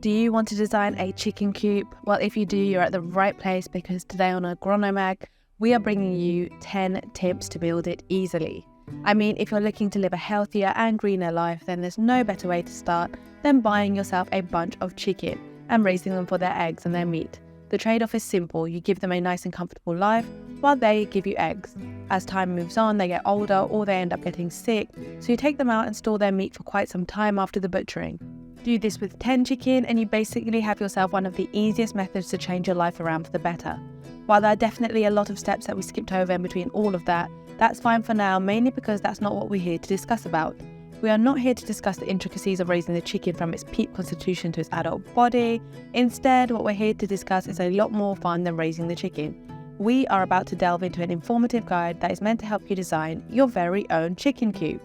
Do you want to design a chicken coop? Well, if you do, you're at the right place, because today on Agronomag, we are bringing you 10 tips to build it easily. I mean, if you're looking to live a healthier and greener life, then there's no better way to start than buying yourself a bunch of chicken and raising them for their eggs and their meat. The trade-off is simple. You give them a nice and comfortable life while they give you eggs. As time moves on, they get older or they end up getting sick, so you take them out and store their meat for quite some time after the butchering. Do this with 10 chicken and you basically have yourself one of the easiest methods to change your life around for the better. While there are definitely a lot of steps that we skipped over in between all of that, that's fine for now, mainly because that's not what we're here to discuss about. We are not here to discuss the intricacies of raising the chicken from its peak constitution to its adult body. Instead, what we're here to discuss is a lot more fun than raising the chicken. We are about to delve into an informative guide that is meant to help you design your very own chicken coop.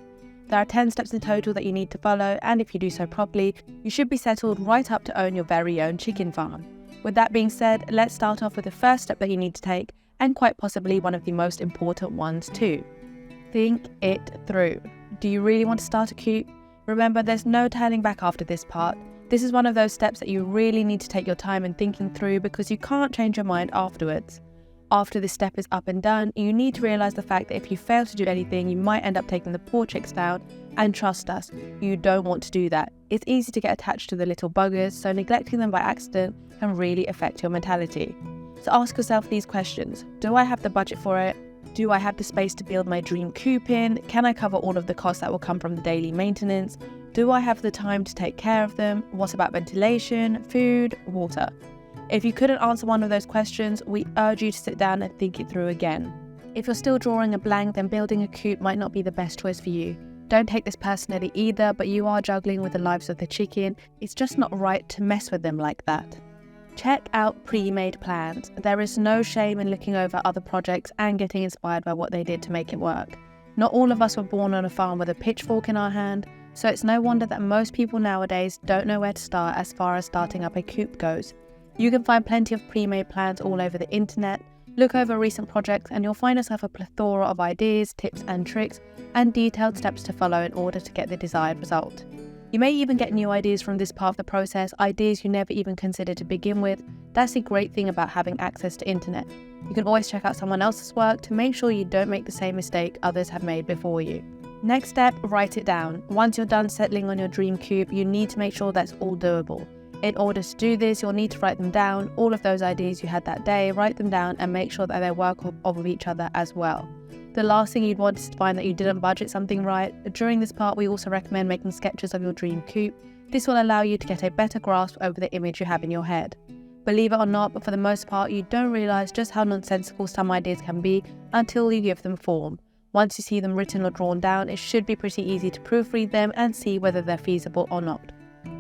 There are 10 steps in total that you need to follow, and if you do so properly, you should be settled right up to own your very own chicken farm. With that being said, let's start off with the first step that you need to take, and quite possibly one of the most important ones too. Think it through. Do you really want to start a coop? Remember, there's no turning back after this part. This is one of those steps that you really need to take your time in thinking through, because you can't change your mind afterwards. After this step is up and done, you need to realise the fact that if you fail to do anything, you might end up taking the poor chicks down, and trust us, you don't want to do that. It's easy to get attached to the little buggers, so neglecting them by accident can really affect your mentality. So ask yourself these questions. Do I have the budget for it? Do I have the space to build my dream coop in? Can I cover all of the costs that will come from the daily maintenance? Do I have the time to take care of them? What about ventilation, food, water? If you couldn't answer one of those questions, we urge you to sit down and think it through again. If you're still drawing a blank, then building a coop might not be the best choice for you. Don't take this personally either, but you are juggling with the lives of the chicken. It's just not right to mess with them like that. Check out pre-made plans. There is no shame in looking over other projects and getting inspired by what they did to make it work. Not all of us were born on a farm with a pitchfork in our hand, so it's no wonder that most people nowadays don't know where to start as far as starting up a coop goes. You can find plenty of pre-made plans all over the internet. Look over recent projects and you'll find yourself a plethora of ideas, tips and tricks, and detailed steps to follow in order to get the desired result. You may even get new ideas from this part of the process, ideas you never even considered to begin with. That's the great thing about having access to internet. You can always check out someone else's work to make sure you don't make the same mistake others have made before you. Next step, write it down. Once you're done settling on your dream coop, you need to make sure that's all doable. In order to do this, you'll need to write them down. All of those ideas you had that day, write them down and make sure that they work off of each other as well. The last thing you'd want is to find that you didn't budget something right. During this part, we also recommend making sketches of your dream coop. This will allow you to get a better grasp over the image you have in your head. Believe it or not, but for the most part, you don't realise just how nonsensical some ideas can be until you give them form. Once you see them written or drawn down, it should be pretty easy to proofread them and see whether they're feasible or not.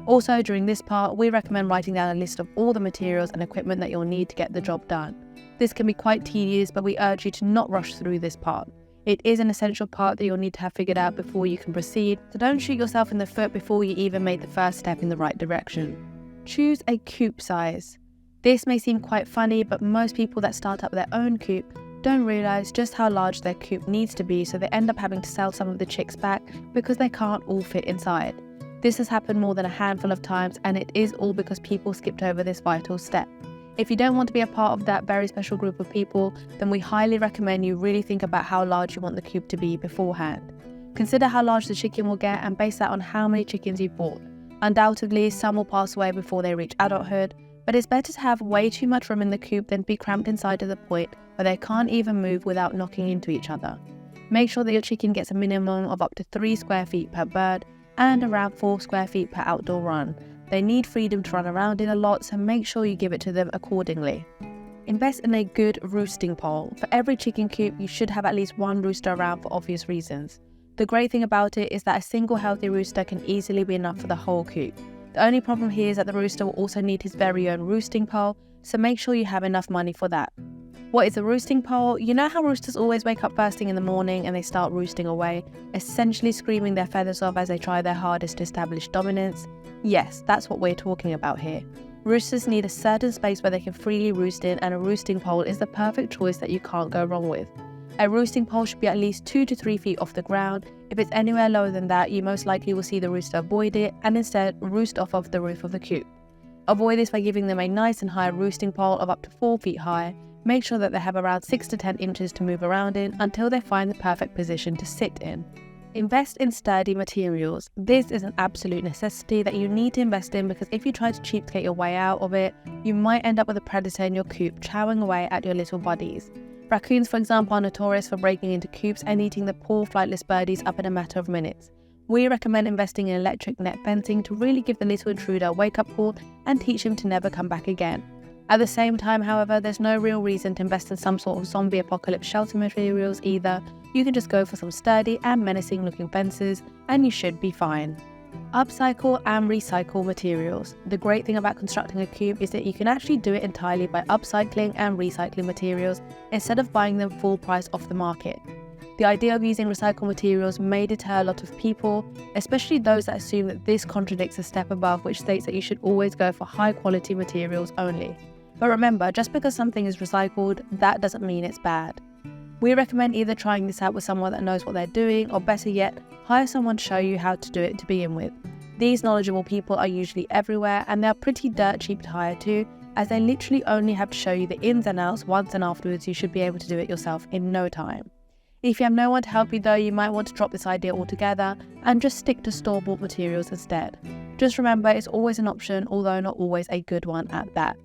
Also, during this part, we recommend writing down a list of all the materials and equipment that you'll need to get the job done. This can be quite tedious, but we urge you to not rush through this part. It is an essential part that you'll need to have figured out before you can proceed, so don't shoot yourself in the foot before you even made the first step in the right direction. Choose a coop size. This may seem quite funny, but most people that start up their own coop don't realise just how large their coop needs to be, so they end up having to sell some of the chicks back because they can't all fit inside. This has happened more than a handful of times, and it is all because people skipped over this vital step. If you don't want to be a part of that very special group of people, then we highly recommend you really think about how large you want the coop to be beforehand. Consider how large the chicken will get and base that on how many chickens you've bought. Undoubtedly, some will pass away before they reach adulthood, but it's better to have way too much room in the coop than be cramped inside to the point where they can't even move without knocking into each other. Make sure that your chicken gets a minimum of up to 3 square feet per bird and around 4 square feet per outdoor run. They need freedom to run around in a lot, so make sure you give it to them accordingly. Invest in a good roosting pole. For every chicken coop, you should have at least one rooster around for obvious reasons. The great thing about it is that a single healthy rooster can easily be enough for the whole coop. The only problem here is that the rooster will also need his very own roosting pole, so make sure you have enough money for that. What is a roosting pole? You know how roosters always wake up first thing in the morning and they start roosting away, essentially screaming their feathers off as they try their hardest to establish dominance? Yes, that's what we're talking about here. Roosters need a certain space where they can freely roost in, and a roosting pole is the perfect choice that you can't go wrong with. A roosting pole should be at least 2 to 3 feet off the ground. If it's anywhere lower than that, you most likely will see the rooster avoid it and instead roost off of the roof of the coop. Avoid this by giving them a nice and high roosting pole of up to 4 feet high. Make sure that they have around 6 to 10 inches to move around in until they find the perfect position to sit in. Invest in sturdy materials. This is an absolute necessity that you need to invest in, because if you try to cheapskate your way out of it, you might end up with a predator in your coop chowing away at your little buddies. Raccoons, for example, are notorious for breaking into coops and eating the poor flightless birdies up in a matter of minutes. We recommend investing in electric net fencing to really give the little intruder a wake-up call and teach him to never come back again. At the same time, however, there's no real reason to invest in some sort of zombie apocalypse shelter materials either. You can just go for some sturdy and menacing looking fences and you should be fine. Upcycle and recycle materials. The great thing about constructing a coop is that you can actually do it entirely by upcycling and recycling materials instead of buying them full price off the market. The idea of using recycled materials may deter a lot of people, especially those that assume that this contradicts a step above, which states that you should always go for high quality materials only. But remember, just because something is recycled, that doesn't mean it's bad. We recommend either trying this out with someone that knows what they're doing, or better yet, hire someone to show you how to do it to begin with. These knowledgeable people are usually everywhere, and they're pretty dirt cheap to hire too, as they literally only have to show you the ins and outs once, and afterwards you should be able to do it yourself in no time. If you have no one to help you though, you might want to drop this idea altogether and just stick to store-bought materials instead. Just remember, it's always an option, although not always a good one at that.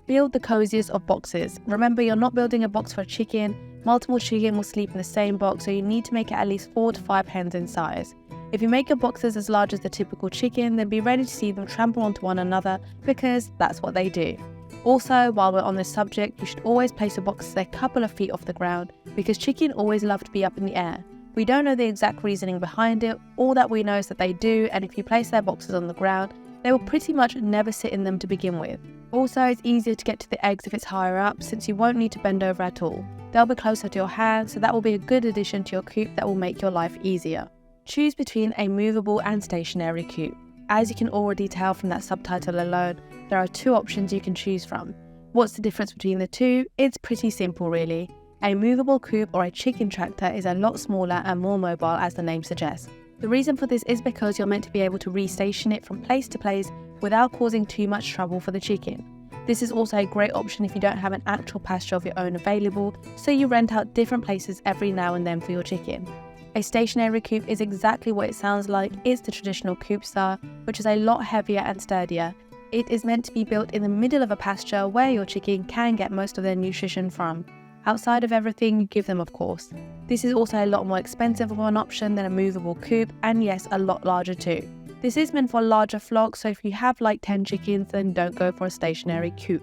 Build the coziest of boxes. Remember, you're not building a box for a chicken. Multiple chicken will sleep in the same box, so you need to make it at least 4 to 5 hens in size. If you make your boxes as large as the typical chicken, then be ready to see them trample onto one another, because that's what they do. Also, while we're on this subject, you should always place your boxes a couple of feet off the ground, because chicken always love to be up in the air. We don't know the exact reasoning behind it. All that we know is that they do, and if you place their boxes on the ground, they will pretty much never sit in them to begin with. Also, it's easier to get to the eggs if it's higher up, since you won't need to bend over at all. They'll be closer to your hand, so that will be a good addition to your coop that will make your life easier. Choose between a movable and stationary coop. As you can already tell from that subtitle alone, there are 2 options you can choose from. What's the difference between the two? It's pretty simple really. A movable coop or a chicken tractor is a lot smaller and more mobile, as the name suggests. The reason for this is because you're meant to be able to restation it from place to place without causing too much trouble for the chicken. This is also a great option if you don't have an actual pasture of your own available, so you rent out different places every now and then for your chicken. A stationary coop is exactly what it sounds like. It's the traditional coop style, which is a lot heavier and sturdier. It is meant to be built in the middle of a pasture where your chicken can get most of their nutrition from. Outside of everything you give them, of course. This is also a lot more expensive of an option than a movable coop, and yes, a lot larger too. This is meant for larger flocks, so if you have like 10 chickens, then don't go for a stationary coop.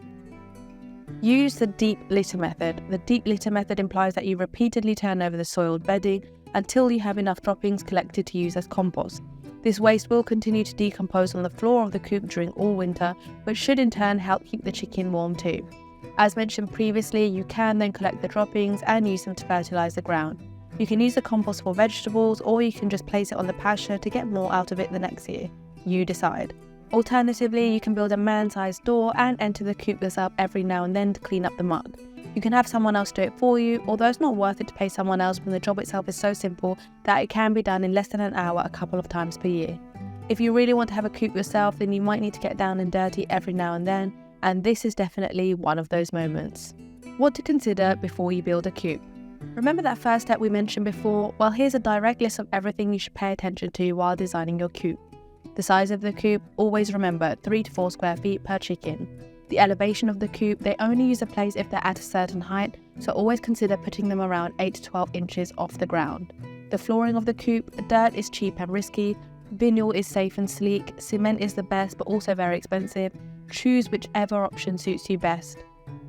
Use the deep litter method. The deep litter method implies that you repeatedly turn over the soiled bedding until you have enough droppings collected to use as compost. This waste will continue to decompose on the floor of the coop during all winter, which should in turn help keep the chicken warm too. As mentioned previously, you can then collect the droppings and use them to fertilise the ground. You can use the compost for vegetables, or you can just place it on the pasture to get more out of it the next year. You decide. Alternatively, you can build a man-sized door and enter the coop yourself every now and then to clean up the muck. You can have someone else do it for you, although it's not worth it to pay someone else when the job itself is so simple that it can be done in less than an hour a couple of times per year. If you really want to have a coop yourself, then you might need to get down and dirty every now and then, and this is definitely one of those moments. What to consider before you build a coop. Remember that first step we mentioned before? Well, here's a direct list of everything you should pay attention to while designing your coop. The size of the coop, always remember 3 to 4 square feet per chicken. The elevation of the coop, they only use a place if they're at a certain height, so always consider putting them around 8 to 12 inches off the ground. The flooring of the coop, dirt is cheap and risky, vinyl is safe and sleek, cement is the best but also very expensive. Choose whichever option suits you best.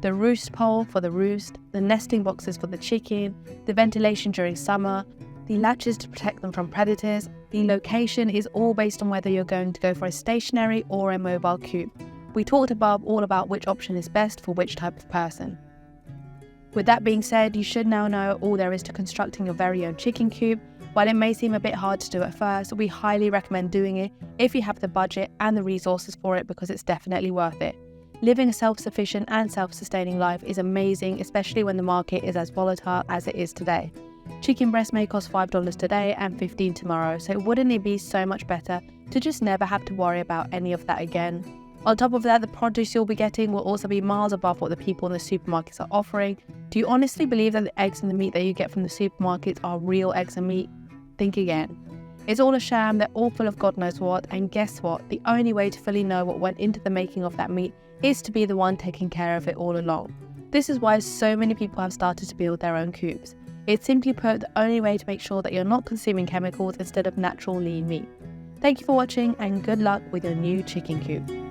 The roost pole for the roost, the nesting boxes for the chicken, the ventilation during summer, the latches to protect them from predators. The location is all based on whether you're going to go for a stationary or a mobile coop. We talked above all about which option is best for which type of person. With that being said, you should now know all there is to constructing your very own chicken coop. While it may seem a bit hard to do at first, we highly recommend doing it if you have the budget and the resources for it, because it's definitely worth it. Living a self-sufficient and self-sustaining life is amazing, especially when the market is as volatile as it is today. Chicken breast may cost $5 today and $15 tomorrow, so wouldn't it be so much better to just never have to worry about any of that again? On top of that, the produce you'll be getting will also be miles above what the people in the supermarkets are offering. Do you honestly believe that the eggs and the meat that you get from the supermarkets are real eggs and meat? Think again. It's all a sham, they're all full of God knows what, and guess what? The only way to fully know what went into the making of that meat is to be the one taking care of it all along. This is why so many people have started to build their own coops. It's simply put the only way to make sure that you're not consuming chemicals instead of natural lean meat. Thank you for watching and good luck with your new chicken coop.